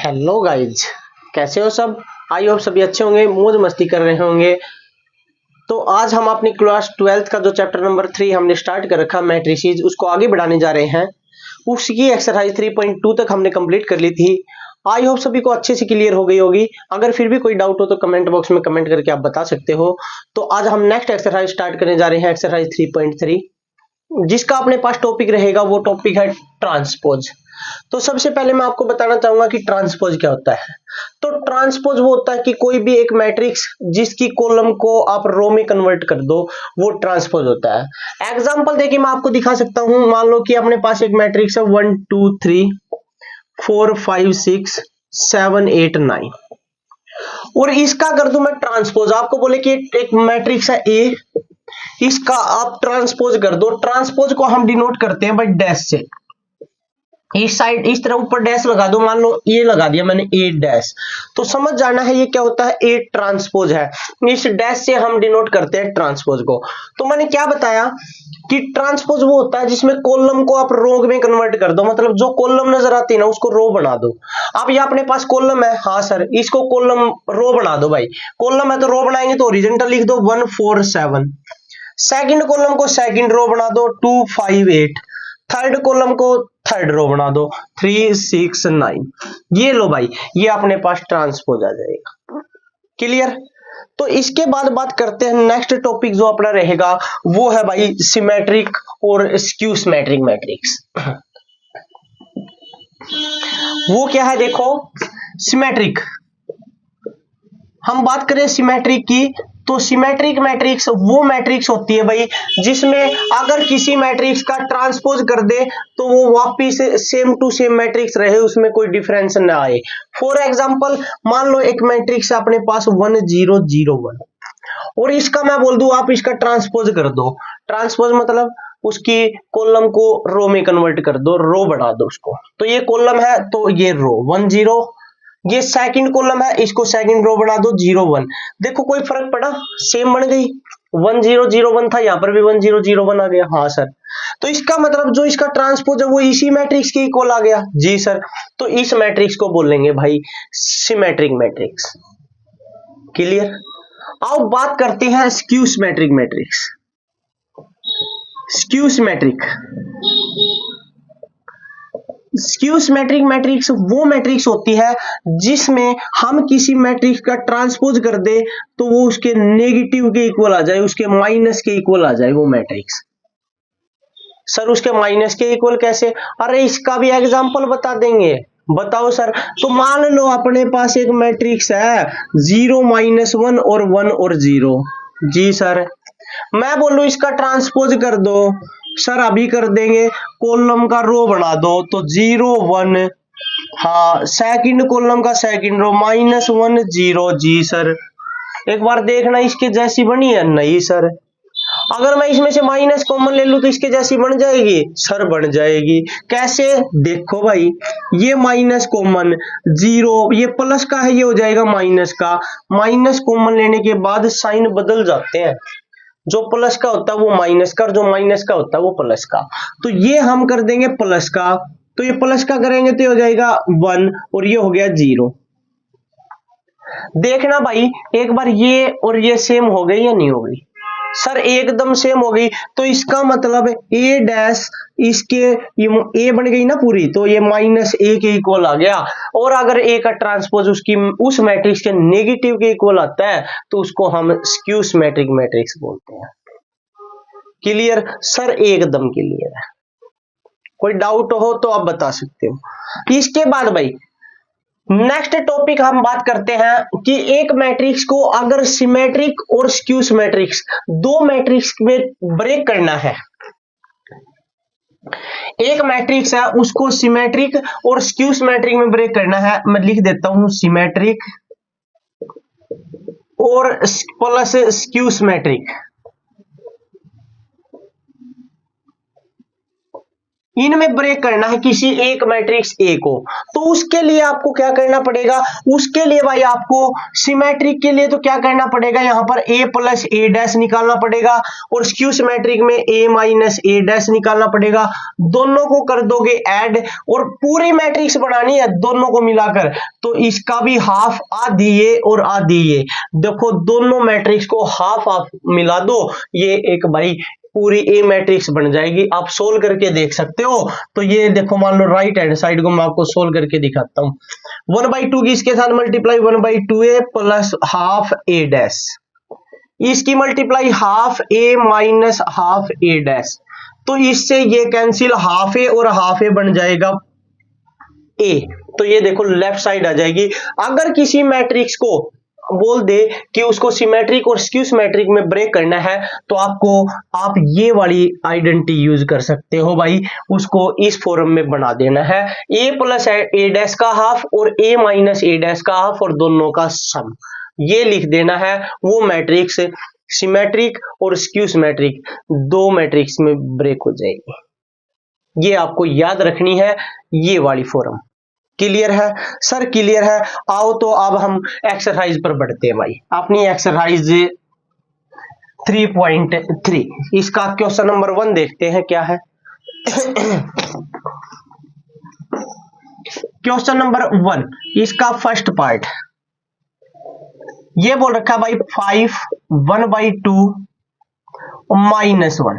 Hello guys, कैसे हो सब। आई होप सभी अच्छे होंगे, मौज मस्ती कर रहे होंगे। तो आज हम अपनी क्लास 12th का जो चैप्टर नंबर 3 हमने स्टार्ट कर रखा मैट्रिसेस, उसको आगे बढ़ाने जा रहे हैं। उसकी एक्सरसाइज 3.2 तक हमने कंप्लीट कर ली थी। आई होप सभी को अच्छे से क्लियर हो गई होगी। अगर फिर भी कोई डाउट हो तो कमेंट बॉक्स में कमेंट करके आप बता सकते हो। तो आज हम नेक्स्ट एक्सरसाइज स्टार्ट करने जा रहे हैं, एक्सरसाइज 3.3, जिसका अपने पास टॉपिक रहेगा। वो टॉपिक है ट्रांसपोज। तो सबसे पहले मैं आपको बताना चाहूंगा कि ट्रांसपोज क्या होता है। तो ट्रांसपोज वो होता है कि कोई भी एक मैट्रिक्स जिसकी कॉलम को आप रो में कन्वर्ट कर दो, वो ट्रांसपोज होता है। एग्जांपल देखिए, मैं आपको दिखा सकता हूं। मान लो कि अपने पास एक मैट्रिक्स है 1 2 3 4 5 6 7 8 9, और इसका कर दूं मैं ट्रांसपोज। आपको बोले कि एक मैट्रिक्स है ए, इसका आप ट्रांसपोज कर दो। ट्रांसपोज को हम डिनोट करते हैं भाई डैश से। इस साइड इस तरह ऊपर डैश लगा दो, मान लो ये लगा दिया मैंने ए डैश, तो समझ जाना है ये क्या होता है, ए ट्रांसपोज है। इस डैश से हम डिनोट करते हैं ट्रांसपोज को। तो मैंने क्या बताया कि ट्रांसपोज वो होता है जिसमें कॉलम को आप रो में कन्वर्ट कर दो, मतलब जो कॉलम नजर आती है ना उसको रो बना दो। अब ये अपने पास कॉलम है, हाँ सर, इसको कॉलम रो बना दो भाई। कॉलम है तो रो बनाएंगे तो ओरिजेंटल लिख दो 1 4 7। सेकंड कॉलम को सेकंड रो बना दो 2 5 8। थर्ड कॉलम को थर्ड रो बना दो 3 6 9। ये लो भाई, ये अपने पास ट्रांसपोज आ जाएगा। क्लियर। तो इसके बाद बात करते हैं नेक्स्ट टॉपिक जो अपना रहेगा, वो है भाई सिमेट्रिक और स्क्यू सिमेट्रिक मैट्रिक्स। वो क्या है देखो, सिमेट्रिक। हम बात करें सिमेट्रिक की, तो सिमेट्रिक मैट्रिक्स वो मैट्रिक्स होती है भाई जिसमें अगर किसी मैट्रिक्स का ट्रांसपोज कर दे तो वो वापिस सेम टू सेम मैट्रिक्स रहे, उसमें कोई डिफरेंस ना आए। फॉर एग्जांपल, मान लो एक मैट्रिक्स है अपने पास 1 0 0 1, और इसका मैं बोल दूं आप इसका ट्रांसपोज कर दो। ट्रांसपोज मतलब उसकी कॉलम को रो में कन्वर्ट कर दो, रो बढ़ा दो उसको। तो ये कॉलम है तो ये रो 1 0, ये सेकंड कॉलम है, इसको सेकंड रो बना दो 0 1। देखो कोई फर्क पड़ा, सेम बन गई। 1 0 0 1 था, यहां पर भी 1 0 0 1 आ गया। हाँ सर, तो इसका मतलब जो इसका ट्रांसपोज है वो इसी मैट्रिक्स के इक्वल आ गया। जी सर, तो इस मैट्रिक्स को बोलेंगे भाई सिमेट्रिक मैट्रिक्स। क्लियर। अब बात करते हैं skew symmetric matrix. Skew symmetric, skew symmetric matrix वो मैट्रिक्स होती है जिसमें हम किसी मैट्रिक्स का ट्रांसपोज कर दे तो वो उसके नेगेटिव के इक्वल आ जाए, उसके माइनस के इक्वल आ जाए वो मैट्रिक्स। सर उसके माइनस के इक्वल कैसे? अरे इसका भी एग्जांपल बता देंगे। बताओ सर। तो मान लो अपने पास एक मैट्रिक्स है 0 -1 और 1 और 0। जी सर, मैं बोलूं इसका ट्रांसपोज कर दो, सर अभी कर देंगे। कॉलम का रो बना दो तो 0 1, हाँ सेकंड कॉलम का सेकंड रो -1 0। जी सर, एक बार देखना इसके जैसी बनी है? नहीं सर। अगर मैं इसमें से माइनस कॉमन ले लूं तो इसके जैसी बन जाएगी? सर बन जाएगी। कैसे? देखो भाई, ये माइनस कॉमन 0, ये प्लस का है, ये हो जाएगा माइनस का। माइनस कॉमन लेने के बाद साइन बदल जाते हैं, जो प्लस का होता है वो माइनस का, और जो माइनस का होता है वो प्लस का। तो ये हम कर देंगे प्लस का, तो ये प्लस का करेंगे तो ये हो जाएगा 1, और ये हो गया 0। देखना भाई एक बार ये और ये सेम हो गई या नहीं हो गई? सर एकदम सेम हो गई। तो इसका मतलब ए डैश इसके ए बन गई ना पूरी, तो ये -a के इक्वल आ गया। और अगर ए का ट्रांसपोज उसकी उस मैट्रिक्स के नेगेटिव के इक्वल आता है तो उसको हम स्क्यू सिमेट्रिक मैट्रिक्स बोलते हैं। Clear sir? एकदम क्लियर है। कोई डाउट हो तो आप बता सकते हो। इसके बाद भाई नेक्स्ट टॉपिक हम बात करते हैं कि एक मैट्रिक्स को अगर सिमेट्रिक और स्क्यू सिमेट्रिक्स दो मैट्रिक्स में ब्रेक करना है। एक मैट्रिक्स है उसको सिमेट्रिक और स्क्यू सिमेट्रिक में ब्रेक करना है। मैं लिख देता हूं सिमेट्रिक और प्लस स्क्यू सिमेट्रिक। इनमें ब्रेक करना है किसी एक मैट्रिक्स ए को, तो उसके लिए आपको क्या करना पड़ेगा, उसके लिए भाई आपको सिमेट्रिक के लिए तो क्या करना पड़ेगा, यहां पर a प्लस ए डैश निकालना पड़ेगा और स्क्यू सिमेट्रिक में a माइनस ए डैश निकालना पड़ेगा। दोनों को कर दोगे ऐड और पूरी मैट्रिक्स बनानी है दोनों को मिलाकर, तो इसका भी हाफ आधी ये और आधी ये, देखो दोनों मैट्रिक्स को हाफ हाफ मिला दो, ये एक भाई पूरी ए मैट्रिक्स बन जाएगी। आप सोल्व करके देख सकते हो। तो ये देखो मान लो राइट हैंड साइड को मैं आपको सोल्व करके दिखाता हूं। 1/2 की इसके साथ मल्टीप्लाई 1/2a प्लस हाफ ए डैश, इसकी मल्टीप्लाई हाफ ए माइनस हाफ ए डैश, तो इससे ये कैंसिल हाफ ए और हाफ ए बन जाएगा ए, तो ये देखो लेफ्ट साइड आ जाएगी। अगर किसी मैट्रिक्स को बोल दे कि उसको सिमेट्रिक और स्क्यू सिमेट्रिक में ब्रेक करना है, तो आप ये वाली आइडेंटिटी यूज कर सकते हो भाई, उसको इस फॉर्म में बना देना है, a प्लस ए डैश का हाफ और a माइनस ए डैश का हाफ और दोनों का सम, ये लिख देना है। वो मैट्रिक्स सिमेट्रिक और स्क्यू सिमेट्रिक दो मैट्रिक्स में ब्रेक हो जाएगी, ये आपको याद रखनी है ये वाली फॉर्म। क्लियर है सर? क्लियर है। आओ तो अब हम एक्सरसाइज पर बढ़ते हैं भाई, अपनी एक्सरसाइज 3.3 इसका क्वेश्चन नंबर 1 देखते हैं क्या है। क्वेश्चन नंबर 1 इसका फर्स्ट पार्ट ये बोल रखा है भाई 5 1/2 माइनस 1,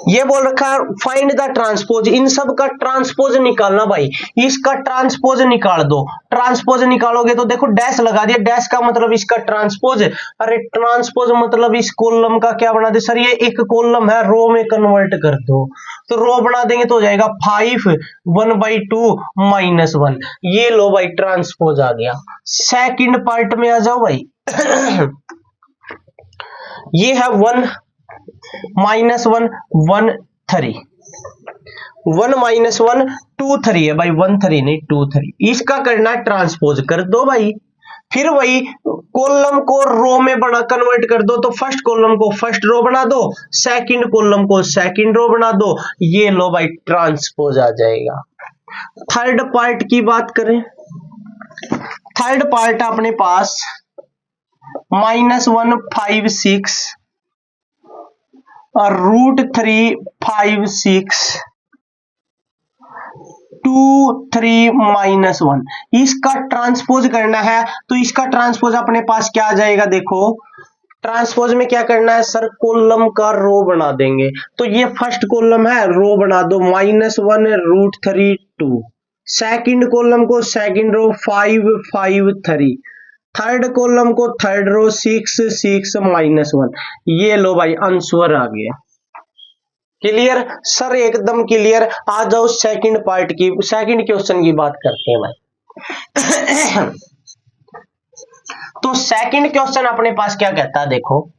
ये बोल रखा है फाइंड द ट्रांसपोज, इन सब का ट्रांसपोज निकालना भाई, इसका ट्रांसपोज निकाल दो। ट्रांसपोज निकालोगे तो देखो डैश लगा दिया, डैश का मतलब इसका ट्रांसपोज, अरे ट्रांसपोज मतलब इस कॉलम का क्या बना दे सर, ये एक कॉलम है रो में कन्वर्ट कर दो, तो रो बना देंगे तो हो जाएगा 5 1/2 माइनस 1, ये लो भाई ट्रांसपोज आ गया। सेकंड पार्ट में आ जाओ भाई। ये है 1 माइनस 1 1 3, 1 माइनस 1 2 3 है भाई, 1 3 नहीं 2 3, इसका करना ट्रांसपोज कर दो भाई। फिर वही कॉलम को रो में बना कन्वर्ट कर दो, तो फर्स्ट कॉलम को फर्स्ट रो बना दो, सेकंड कॉलम को सेकंड रो बना दो, ये लो भाई ट्रांसपोज आ जाएगा। थर्ड पार्ट की बात करें, थर्ड पार्ट अपने पास -1 5 6 और √3 5 6 2 3 -1, इसका ट्रांसपोज करना है, तो इसका ट्रांसपोज अपने पास क्या आ जाएगा, देखो ट्रांसपोज में क्या करना है सर, कॉलम का रो बना देंगे, तो ये फर्स्ट कॉलम है रो बना दो -1 √3 2, सेकंड कॉलम को सेकंड रो 5 5 3, थर्ड कॉलम को थर्ड रो 6 6 -1, ये लो भाई आंसर आ गया। Clear sir? एकदम क्लियर। आ जाओ सेकंड पार्ट की, सेकंड क्वेश्चन की बात करते हैं भाई। तो सेकंड क्वेश्चन अपने पास क्या कहता है, देखो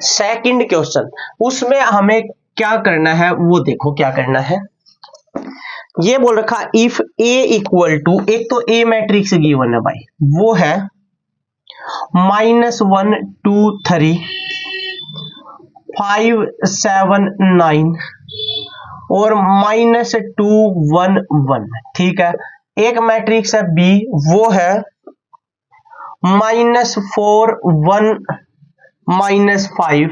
सेकंड क्वेश्चन, उसमें हमें क्या करना है वो देखो क्या करना है। ये बोल रखा इफ ए इक्वल टू, एक तो ए मैट्रिक्स गिवन है भाई, वो है -1 2 3 5 7 9 और -2 1 1, ठीक है। एक मैट्रिक्स है बी, वो है -4 1 -5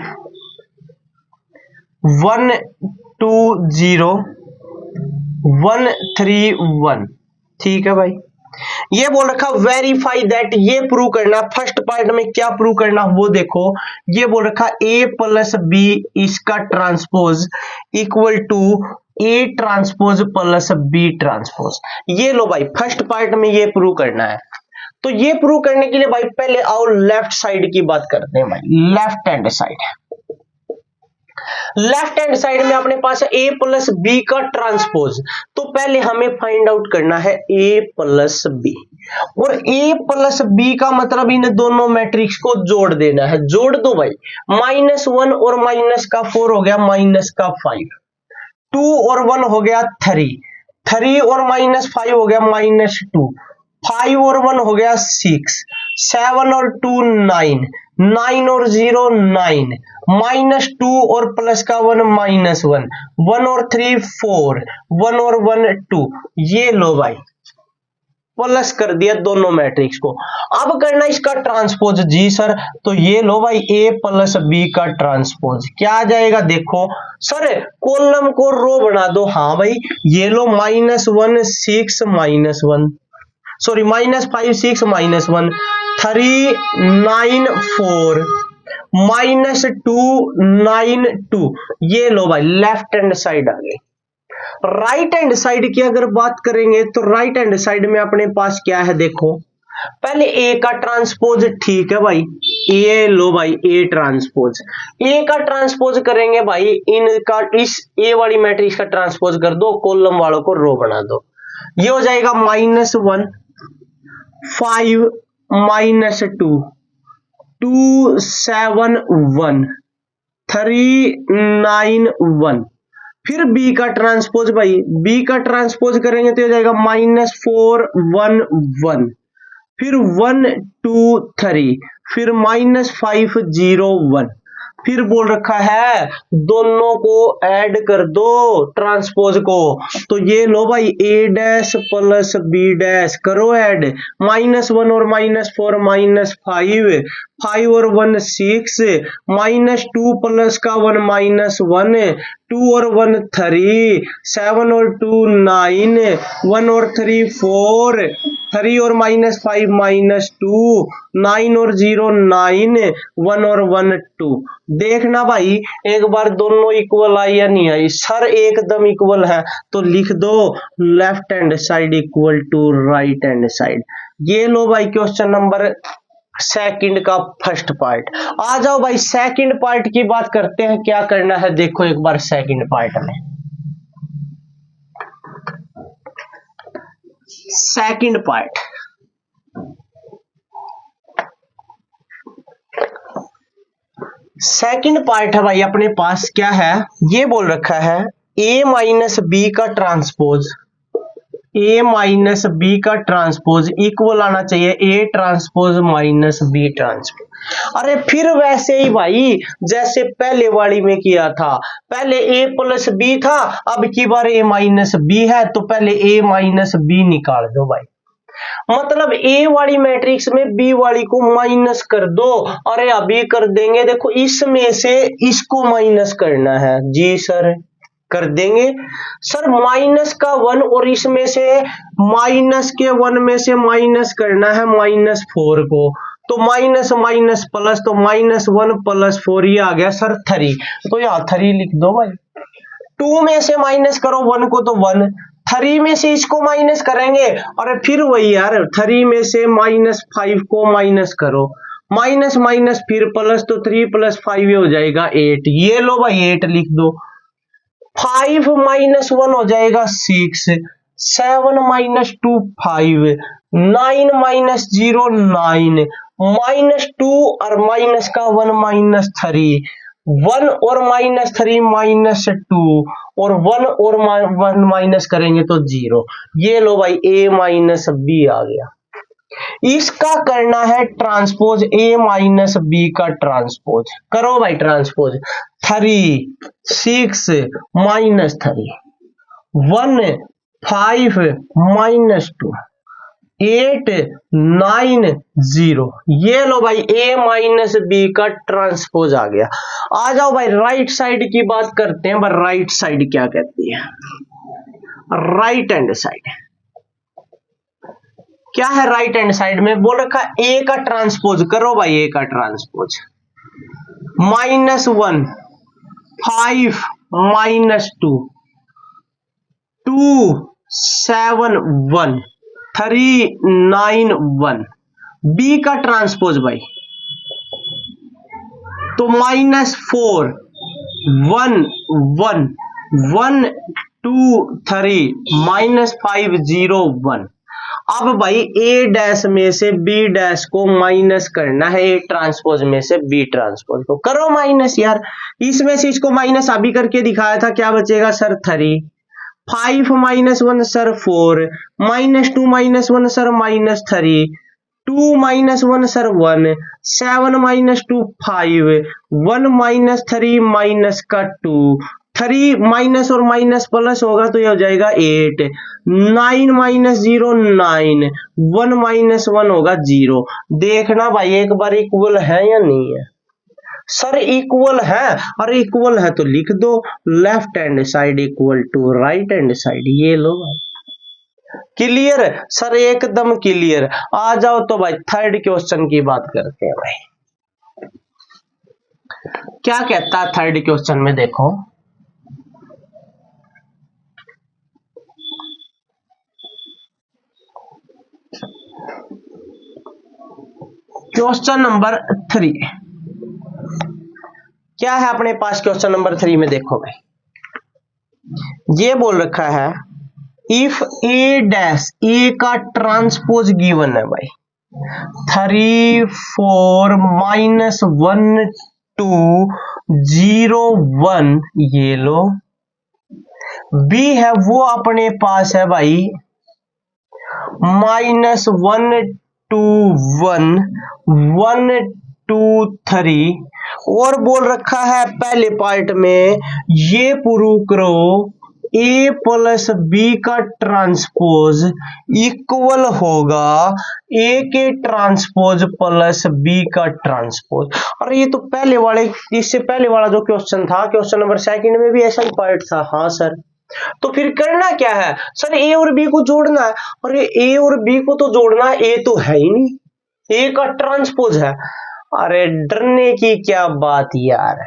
1 2 0 1 3 1, ठीक है भाई। ये बोल रखा वेरीफाई दैट, ये प्रूव करना, फर्स्ट पार्ट में क्या प्रूव करना वो देखो। ये बोल रखा a प्लस बी इसका transpose equal to a transpose plus b transpose, ये लो भाई फर्स्ट पार्ट में ये प्रूव करना है। तो ये प्रूव करने के लिए भाई पहले आओ लेफ्ट साइड की बात करते हैं भाई, left hand side. Left hand side में अपने पास है a प्लस बी का ट्रांसपोज, तो पहले हमें फाइंड आउट करना है a प्लस बी, और a प्लस बी का मतलब इन दोनों मैट्रिक्स को जोड़ देना है। जोड़ दो भाई, -1 और -4 हो गया -5, 2 और 1 हो गया 3, 3 और -5 हो गया -2, 5 और 1 हो गया 6, 7 और 2 9, 9 और 0 9, -2 और प्लस का 1 -1, 1 और 3 4, 1 और 1 2। ये लो भाई प्लस कर दिया दोनों मैट्रिक्स को। अब करना इसका ट्रांसपोज जी सर, तो ये लो भाई ए प्लस बी का ट्रांसपोज क्या आ जाएगा, देखो सर कॉलम को रो बना दो। हाँ भाई ये लो -1 6 -1, सॉरी -5 6 -1, 3 9 4, -2 9 2। ये लो भाई लेफ्ट हैंड साइड आ गई। राइट हैंड साइड की अगर बात करेंगे तो राइट हैंड साइड में अपने पास क्या है, देखो पहले ए का ट्रांसपोज, ठीक है भाई, ए लो भाई ए ट्रांसपोज, ए का ट्रांसपोज करेंगे भाई, इनका इस ए वाली मैट्रिक्स का ट्रांसपोज कर दो, कॉलम वालों को रो बना दो। ये हो जाएगा -1 5 -2 2 7 1 3 9 1। फिर बी का ट्रांसपोज भाई, बी का ट्रांसपोज करेंगे तो हो जाएगा -4 1 1, फिर 1 2 3, फिर -5 0 1। फिर बोल रखा है दोनों को ऐड कर दो ट्रांसपोज को, तो ये लो भाई a dash plus b dash करो ऐड, -1 और -4 -5, 5 और 1 6, -2 प्लस का 1 -1, 2 और 1 3, 7 और 2 9, 1 और 3 4, 3 और -5 -2, 9 और 0 9, 1 और 1 2। देखना भाई एक बार दोनों इक्वल आई या नहीं आई, सर एकदम इक्वल है तो लिख दो left hand side equal to right hand side. ये लो भाई क्वेश्चन नंबर सेकंड का फर्स्ट पार्ट। आ जाओ भाई सेकंड पार्ट की बात करते हैं, क्या करना है देखो एक बार सेकंड पार्ट में। सेकंड पार्ट है भाई, अपने पास क्या है, ये बोल रखा है a माइनस बी का ट्रांसपोज, a माइनस बी का ट्रांसपोज इक्वल आना चाहिए a transpose minus B transpose. अरे फिर वैसे ही भाई जैसे पहले वाली में किया था, पहले a प्लस बी था, अब की बार a माइनस बी है तो पहले a माइनस बी निकाल दो भाई, मतलब ए वाली मैट्रिक्स में बी वाली को माइनस कर दो। अरे अभी कर देंगे, देखो इसमें से इसको माइनस करना है जी सर, कर देंगे सर माइनस का 1 और इसमें से माइनस के 1 में से माइनस करना है -4 को, तो माइनस माइनस प्लस, तो -1 + 4 ये आ गया सर 3, तो यहाँ 3 लिख दो भाई। 2 में से माइनस करो 1 को तो 1, 3 में से इसको माइनस करेंगे, और फिर वही यार 3 में से -5 को माइनस करो, माइनस माइनस फिर प्लस, तो 3 + 5 ये हो जाएगा 8। ये लो भाई 8 लिख दो। 5 - 1 हो जाएगा 6, 7 - 2 5, 9 - 0 9, -2 और माइनस का 1 -3, 1 और -3 -2, और 1 और 1 माइनस करेंगे तो 0। ये लो भाई a माइनस बी आ गया। इसका करना है ट्रांसपोज, a माइनस बी का ट्रांसपोज करो भाई, ट्रांसपोज 3 6 -3, 1 5 -2, 8 9 0। ये लो भाई a माइनस बी का ट्रांसपोज आ गया। आ जाओ भाई राइट साइड की बात करते हैं, पर राइट साइड क्या कहती है, राइट हैंड साइड क्या है, राइट हैंड साइड में बोल रखा a का ट्रांसपोज करो भाई, a का ट्रांसपोज -1 5 -2 2 7 1 3 9 1। बी का ट्रांसपोज भाई तो -4 1 1 1 2 3 -5 0 1। अब भाई a डैश में से b डैश को माइनस करना है, a ट्रांसपोज में से b ट्रांसपोज को करो माइनस यार, इसमें से इसको माइनस अभी करके दिखाया था, क्या बचेगा sir 3, 5 - 1 sir 4, -2 - 1 sir -3, 2 minus 1 sir 1, 7 minus 2 5, 1 minus 3 minus का 2, 3 माइनस और माइनस प्लस होगा तो ये हो जाएगा 8, 9 माइनस 0 9, 1 माइनस 1 होगा 0। देखना भाई एक बार इक्वल है या नहीं है। सर इक्वल है, और इक्वल है तो लिख दो left hand side equal to right hand side. ये लो भाई, क्लियर है सर, एकदम क्लियर। आ जाओ तो भाई थर्ड क्वेश्चन की बात करते हैं भाई। क्या कहता है थर्ड क्वेश्चन में, देखो क्वेश्चन नंबर 3 क्या है अपने पास। क्वेश्चन नंबर 3 में देखो भाई, ये बोल रखा है इफ ए डैश, ए का ट्रांसपोज गिवन है भाई 3 4 माइनस 1 2 0 1, ये लो। बी है वो अपने पास है भाई माइनस 1 2 1 1 2 3, और बोल रखा है पहले पार्ट में ये प्रूव करो ए प्लस बी का ट्रांसपोज इक्वल होगा ए के ट्रांसपोज प्लस बी का ट्रांसपोज। और ये तो पहले वाले, इससे पहले वाला जो क्वेश्चन था, क्वेश्चन नंबर 2 में भी ऐसा ही पार्ट था। हाँ सर, तो फिर करना क्या है सर, ए और बी को जोड़ना है। और ए और बी को तो जोड़ना है, ए तो है ही नहीं, ए का ट्रांसपोज है। अरे डरने की क्या बात यार,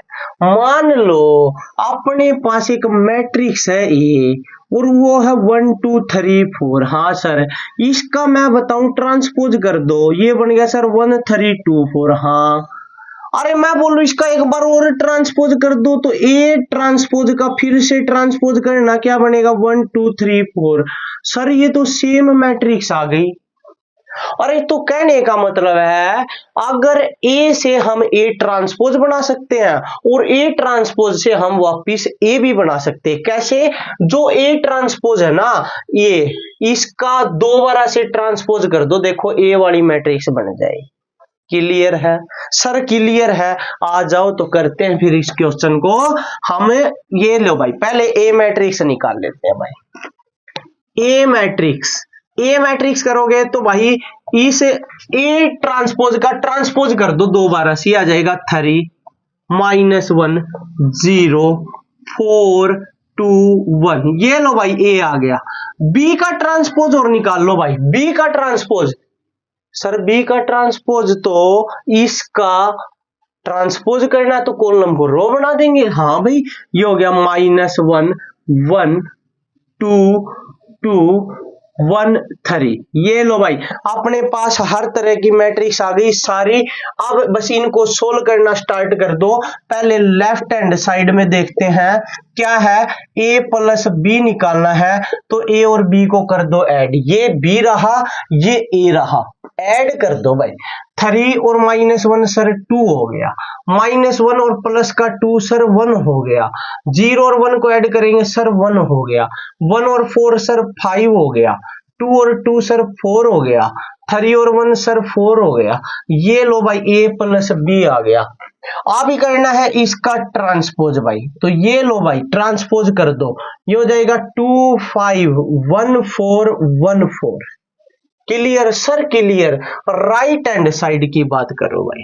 मान लो अपने पास एक मैट्रिक्स है ए और वो है 1 2 3 4। हाँ सर, इसका मैं बताऊं ट्रांसपोज कर दो, ये बन गया सर 1 3 2 4। हाँ, अरे मैं बोल रहा हूं इसका एक बार और ट्रांसपोज कर दो, तो ए ट्रांसपोज का फिर से ट्रांसपोज करना, क्या बनेगा 1 2 3 4। सर ये तो सेम मैट्रिक्स आ गई। अरे तो कहने का मतलब है अगर ए से हम ए ट्रांसपोज बना सकते हैं और ए ट्रांसपोज से हम वापिस ए भी बना सकते हैं। कैसे? जो ए ट्रांसपोज है ना, ये इसका दोबारा से ट्रांसपोज कर दो, देखो ए वाली मैट्रिक्स बन जाएगी। क्लियर है सर? क्लियर है। आ जाओ तो करते हैं फिर इस क्वेश्चन को हम। ये लो भाई, पहले ए मैट्रिक्स निकाल लेते हैं भाई। ए मैट्रिक्स करोगे तो भाई इस ए ट्रांसपोज का ट्रांसपोज कर दो दोबारा से, आ जाएगा 3 माइनस 1 0 4 2 1। ये लो भाई ए आ गया। बी का ट्रांसपोज और निकाल लो भाई, बी का ट्रांसपोज। सर बी का ट्रांसपोज तो इसका ट्रांसपोज करना है तो कॉलम को रो बना देंगे। हाँ भाई, ये हो गया -1 1 2 2 1 3। ये लो भाई, अपने पास हर तरह की मैट्रिक्स आ गई सारी। अब बस इनको सोल्व करना स्टार्ट कर दो। पहले लेफ्ट हैंड साइड में देखते हैं क्या है, a प्लस बी निकालना है, तो a और b को कर दो ऐड। ये b रहा, ये a रहा, ऐड कर दो भाई। 3 और -1 सर 2 हो गया, -1 और प्लस का 2 सर 1 हो गया, 0 और 1 को ऐड करेंगे सर 1 हो गया, 1 और 4 सर 5 हो गया, 2 और 2 सर 4 हो गया, 3 और 1 सर 4 हो गया। ये लो भाई a प्लस बी आ गया। अब ही करना है इसका ट्रांसपोज भाई, तो ये लो भाई ट्रांसपोज कर दो, ये हो जाएगा 2 5 1 4 1 4। Clear sir? Clear. Right hand side की बात करो भाई,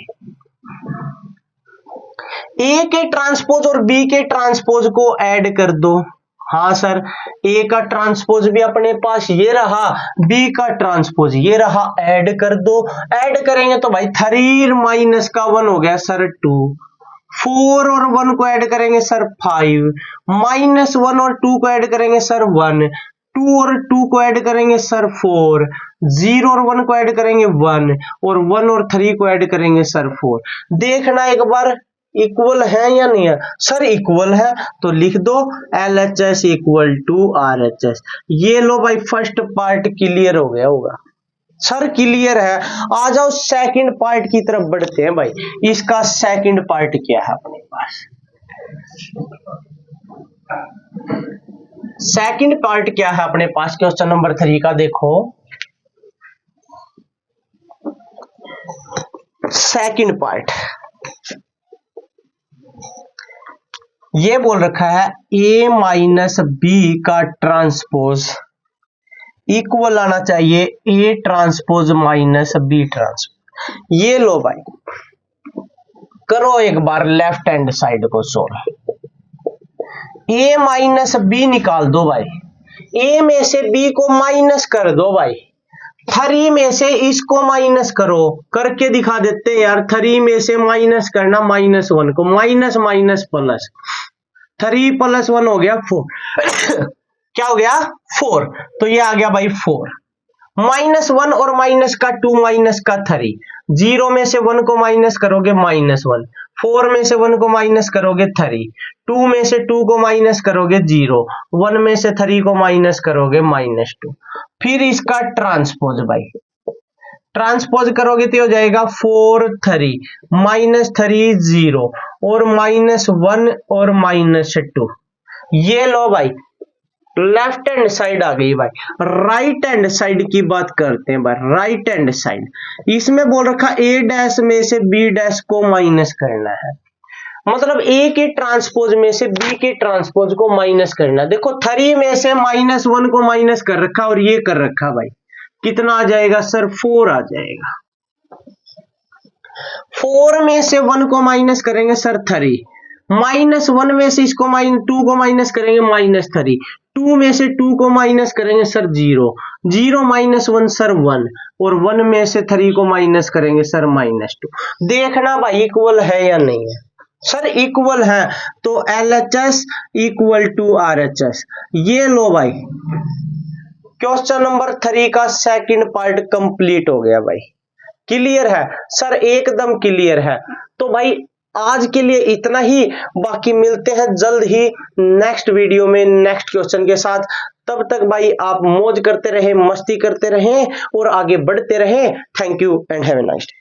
ए के ट्रांसपोज और बी के ट्रांसपोज को ऐड कर दो। हाँ सर, ए का ट्रांसपोज भी अपने पास ये रहा, बी का ट्रांसपोज ये रहा, ऐड कर दो। ऐड करेंगे तो भाई 3 माइनस का 1 हो गया सर 2, 4 और 1 को ऐड करेंगे सर 5, -1 और 2 को ऐड करेंगे सर 1, 2 और 2 को ऐड करेंगे सर 4, 0 और 1 को ऐड करेंगे 1, और 1 और 3 को ऐड करेंगे सर 4। देखना एक बार इक्वल है या नहीं है। सर इक्वल है तो लिख दो LHS इक्वल टू RHS। ये लो भाई, फर्स्ट पार्ट क्लियर हो गया होगा। सर क्लियर है। आ जाओ सेकंड पार्ट की तरफ बढ़ते हैं भाई। इसका सेकंड पार्ट क्या है अपने पास? सेकंड पार्ट क्या है अपने पास क्वेश्चन नंबर 3 का? देखो सेकंड पार्ट ये बोल रखा है a माइनस बी का ट्रांसपोज इक्वल आना चाहिए a transpose minus B transpose. ये लो भाई, करो एक बार लेफ्ट हैंड साइड को सोल्व। a माइनस बी निकाल दो भाई, a में से b को माइनस कर दो भाई, 3 में से इसको माइनस करो, करके दिखा देते हैं यार। 3 में से माइनस करना -1 को, माइनस माइनस प्लस, 3 + 1 हो गया 4 क्या हो गया 4, तो ये आ गया भाई 4। -1 और माइनस का 2 माइनस का 3, 0 में से 1 को माइनस करोगे -1, 4 में से 1 को माइनस करोगे 3, 2 में से 2 को माइनस करोगे 0, 1 में से 3 को माइनस करोगे -2। फिर इसका ट्रांसपोज भाई, ट्रांसपोज करोगे तो हो जाएगा 4 3 -3 0 और -1 और -2। ये लो भाई, लेफ्ट हैंड साइड आ गई भाई। राइट हैंड साइड की बात करते हैं भाई। राइट हैंड साइड, इसमें बोल रखा a डैश में से b डैश को माइनस करना है, मतलब a के ट्रांसपोज में से b के ट्रांसपोज को माइनस करना। देखो 3 में से -1 को माइनस कर रखा और ये कर रखा भाई, कितना आ जाएगा सर 4 आ जाएगा। 4 में से 1 को माइनस करेंगे सर 3, -1 में से इसको -2 को माइनस करेंगे -3, 2 में से 2 को माइनस करेंगे सर 0, 0 -1 सर 1 और 1 में से 3 को माइनस करेंगे सर -2। देखना भाई इक्वल है या नहीं है। सर इक्वल है तो LHS इक्वल टू RHS। ये लो भाई, क्वेश्चन नंबर 3 का सेकंड पार्ट कंप्लीट हो गया भाई। क्लियर है सर, एकदम क्लियर है। तो भाई आज के लिए इतना ही, बाकी मिलते हैं जल्द ही नेक्स्ट वीडियो में नेक्स्ट क्वेश्चन के साथ। तब तक भाई आप मौज करते रहे, मस्ती करते रहें और आगे बढ़ते रहें। Thank you and have a nice day.